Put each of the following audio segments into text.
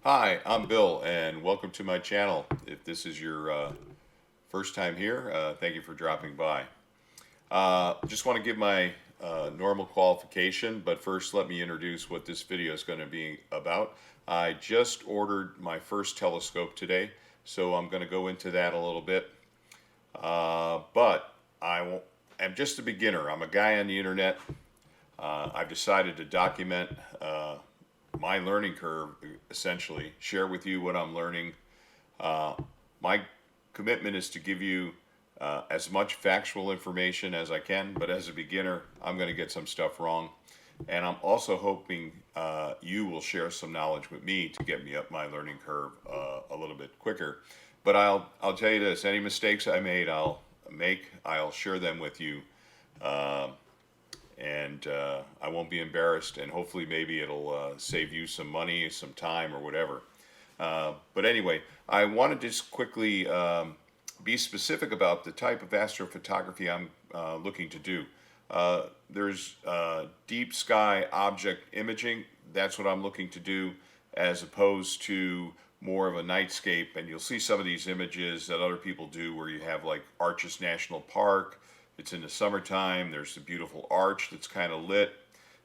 Hi, I'm Bill, and welcome to my channel. If this is your first time here, thank you for dropping by. Just want to give my normal qualification, but first let me introduce what this video is going to be about. I just ordered my first telescope today, so I'm going to go into that a little bit. But I'm just a beginner. I'm a guy on the internet. I've decided to document my learning curve, essentially, share with you what I'm learning. My commitment is to give you as much factual information as I can, but as a beginner, I'm going to get some stuff wrong. And I'm also hoping you will share some knowledge with me to get me up my learning curve a little bit quicker. But I'll tell you this: any mistakes I made, I'll share them with you, and I won't be embarrassed. And hopefully, maybe it'll save you some money, some time, or whatever. But anyway, I want to just quickly be specific about the type of astrophotography I'm looking to do. There's deep sky object imaging. That's what I'm looking to do, as opposed to more of a nightscape. And you'll see some of these images that other people do where you have like Arches National Park. It's in the summertime. There's a beautiful arch that's kind of lit,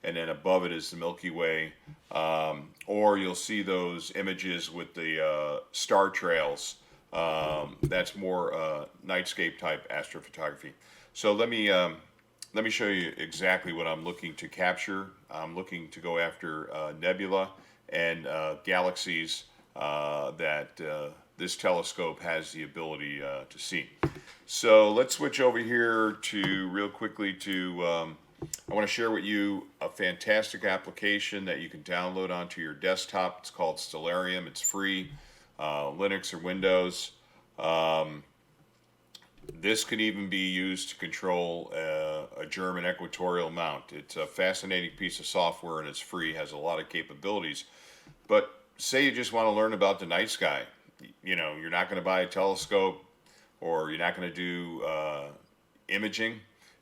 and then above it is the Milky Way. Or you'll see those images with the star trails. That's more nightscape type astrophotography. So let me show you exactly what I'm looking to capture. I'm looking to go after nebula and galaxies that this telescope has the ability to see. So let's switch over here to real quickly to I want to share with you a fantastic application that you can download onto your desktop. It's called Stellarium. It's free, Linux or Windows. This could even be used to control a German equatorial mount. It's a fascinating piece of software, and it's free, has a lot of capabilities. But say you just want to learn about the night sky. You know, you're not going to buy a telescope, or you're not going to do imaging,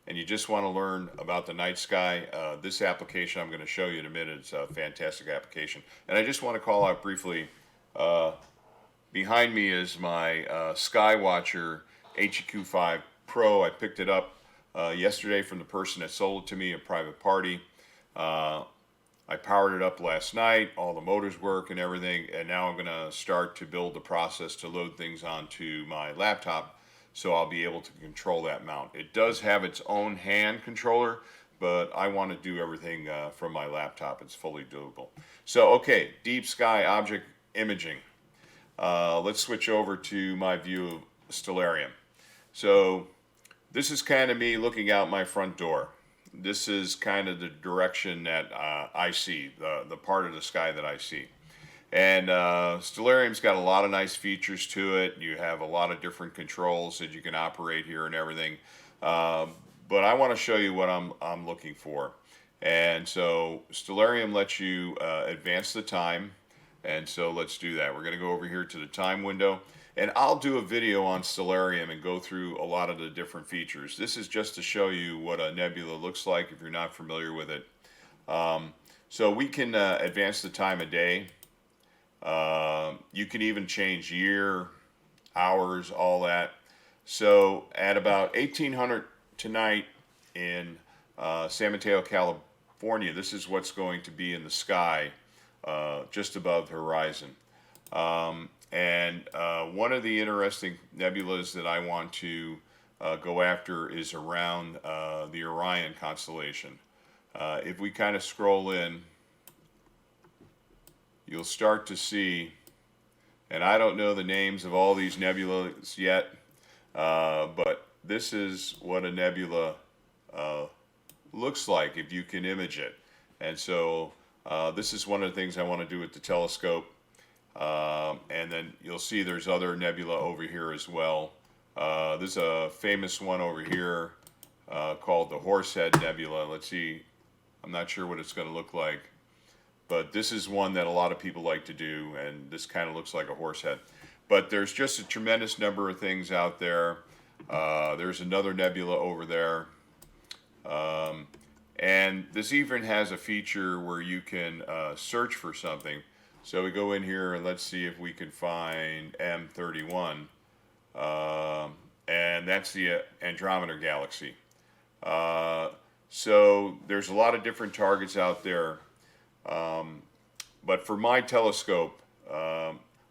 and you just want to learn about the night sky. This application I'm going to show you in a minute is a fantastic application. And I just want to call out briefly, behind me is my Skywatcher HEQ5 Pro. I picked it up yesterday from the person that sold it to me, a private party. I powered it up last night, all the motors work and everything, and now I'm going to start to build the process to load things onto my laptop, so I'll be able to control that mount. It does have its own hand controller, but I want to do everything from my laptop. It's fully doable. So, okay, deep sky object imaging. Let's switch over to my view of Stellarium. So this is kind of me looking out my front door. This is kind of the direction that I see, the part of the sky that I see. And Stellarium's got a lot of nice features to it. You have a lot of different controls that you can operate here and everything. But I want to show you what I'm looking for. And so Stellarium lets you advance the time. And so let's do that. We're going to go over here to the time window. And I'll do a video on Stellarium and go through a lot of the different features. This is just to show you what a nebula looks like if you're not familiar with it. So we can advance the time of day. You can even change year, hours, all that. So at about 1800 tonight in San Mateo, California, this is what's going to be in the sky just above the horizon. And one of the interesting nebulas that I want to go after is around the Orion constellation. If we kind of scroll in, you'll start to see, and I don't know the names of all these nebulas yet, but this is what a nebula looks like if you can image it. And so this is one of the things I want to do with the telescope. And then you'll see there's other nebula over here as well. There's a famous one over here called the Horsehead Nebula. Let's see, I'm not sure what it's going to look like, but this is one that a lot of people like to do, and this kind of looks like a horse head. But there's just a tremendous number of things out there. There's another nebula over there. And this even has a feature where you can search for something. So we go in here and let's see if we can find M31, and that's the Andromeda galaxy. So there's a lot of different targets out there, but for my telescope,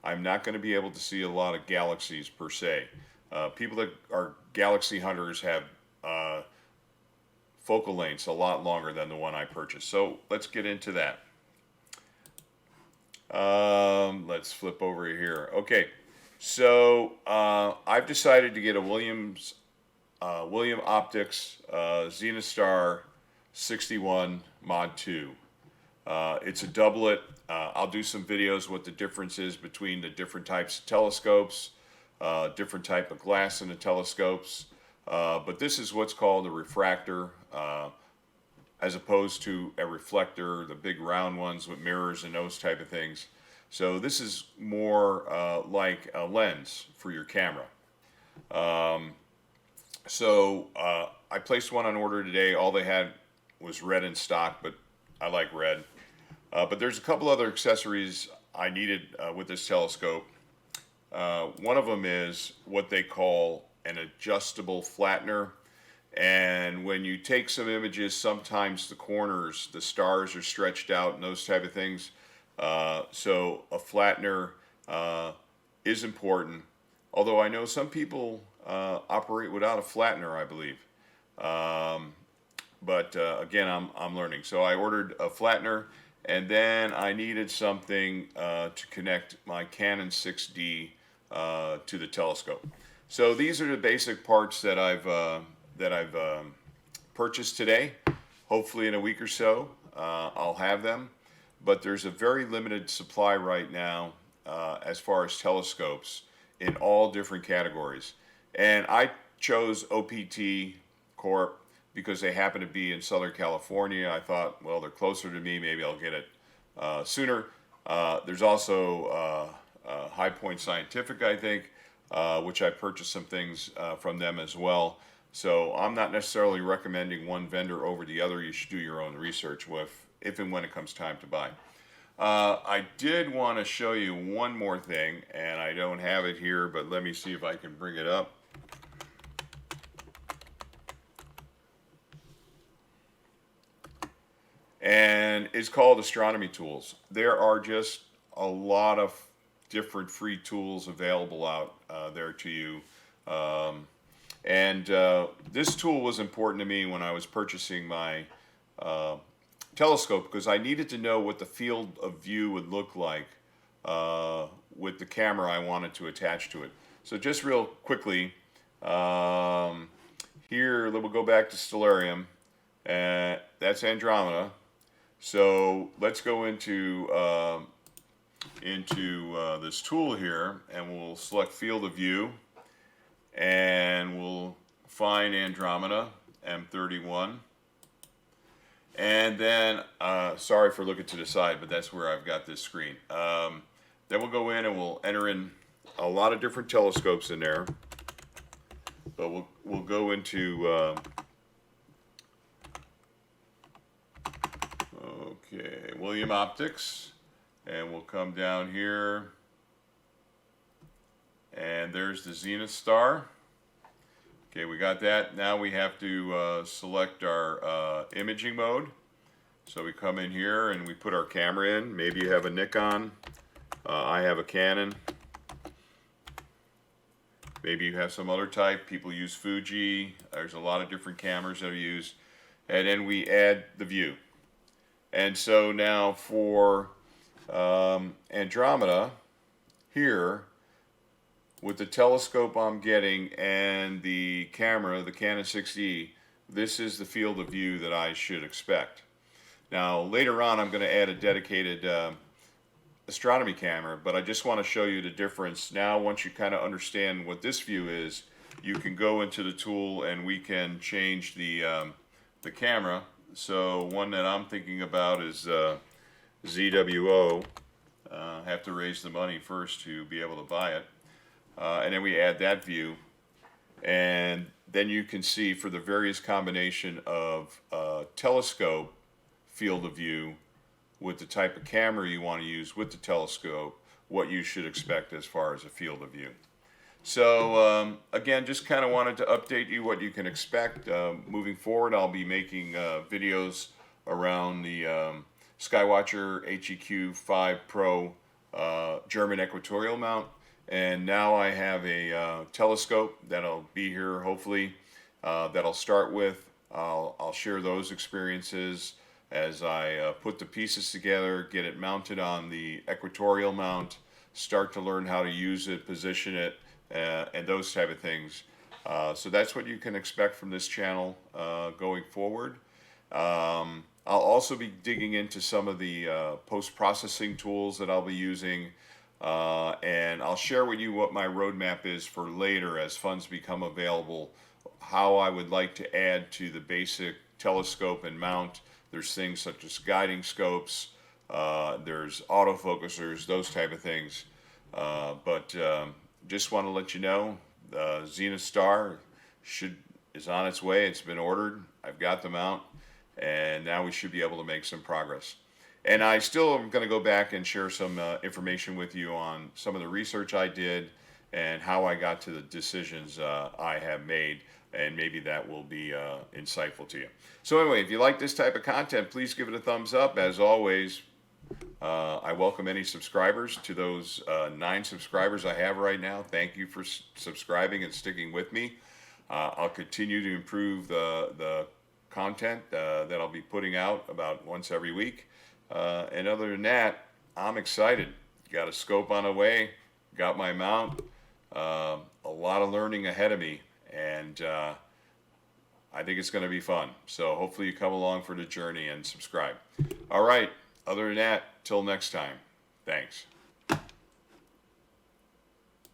I'm not going to be able to see a lot of galaxies per se. People that are galaxy hunters have focal lengths a lot longer than the one I purchased. So let's get into that. Let's flip over here. Okay, so I've decided to get a William Optics ZenithStar 61 Mod 2. It's a doublet. I'll do some videos what the difference is between the different types of telescopes, different type of glass in the telescopes. But this is what's called a refractor, as opposed to a reflector, the big round ones with mirrors and those type of things. So this is more like a lens for your camera. So I placed one on order today. All they had was red in stock, but I like red. But there's a couple other accessories I needed with this telescope. One of them is what they call an adjustable flattener. And when you take some images, sometimes the corners, the stars are stretched out and those type of things. So a flattener is important. Although I know some people operate without a flattener, I believe. But again, I'm learning. So I ordered a flattener, and then I needed something to connect my Canon 6D to the telescope. So these are the basic parts that I've purchased today. Hopefully in a week or so I'll have them, but there's a very limited supply right now as far as telescopes in all different categories. And I chose OPT Corp because they happen to be in Southern California. I thought, well, they're closer to me, maybe I'll get it sooner. There's also High Point Scientific, I think, which I purchased some things from them as well. So I'm not necessarily recommending one vendor over the other. You should do your own research with if and when it comes time to buy. I did want to show you one more thing, and I don't have it here, but let me see if I can bring it up. And it's called Astronomy Tools. There are just a lot of different free tools available out there to you. This tool was important to me when I was purchasing my telescope because I needed to know what the field of view would look like with the camera I wanted to attach to it. So just real quickly, here we'll go back to Stellarium, and that's Andromeda. So let's go into this tool here, and we'll select field of view, and we'll find Andromeda M31, and then sorry for looking to the side, but that's where I've got this screen. Then we'll go in and we'll enter in a lot of different telescopes in there, but we'll go into okay, William Optics, and we'll come down here, and there's the ZenithStar. Okay, we got that. Now we have to select our imaging mode. So we come in here and we put our camera in. Maybe you have a Nikon. I have a Canon. Maybe you have some other type. People use Fuji. There's a lot of different cameras that are used. And then we add the view. And so now for Andromeda here, with the telescope I'm getting and the camera, the Canon 6D, this is the field of view that I should expect. Now later on I'm going to add a dedicated astronomy camera, but I just want to show you the difference. Now once you kind of understand what this view is, you can go into the tool and we can change the camera. So one that I'm thinking about is ZWO. Have to raise the money first to be able to buy it. And then we add that view, and then you can see for the various combination of telescope field of view with the type of camera you want to use with the telescope, what you should expect as far as a field of view. So again, just kind of wanted to update you what you can expect. Moving forward, I'll be making videos around the Skywatcher HEQ5 Pro German equatorial mount. And now I have a telescope that'll be here hopefully that I'll start with. I'll share those experiences as I put the pieces together, get it mounted on the equatorial mount, start to learn how to use it, position it, and those type of things. So that's what you can expect from this channel going forward. I'll also be digging into some of the post-processing tools that I'll be using, and I'll share with you what my roadmap is for later as funds become available, how I would like to add to the basic telescope and mount. There's things such as guiding scopes, there's autofocusers, those type of things. But just want to let you know, ZenithStar is on its way. It's been ordered. I've got the mount, and now we should be able to make some progress. And I still am going to go back and share some information with you on some of the research I did and how I got to the decisions I have made, and maybe that will be insightful to you. So anyway, if you like this type of content, please give it a thumbs up. As always, I welcome any subscribers. To those 9 subscribers I have right now, thank you for subscribing and sticking with me. I'll continue to improve the content that I'll be putting out about once every week. And other than that, I'm excited. Got a scope on the way, got my mount, a lot of learning ahead of me, and I think it's going to be fun. So hopefully you come along for the journey and subscribe. All right, other than that, till next time, thanks.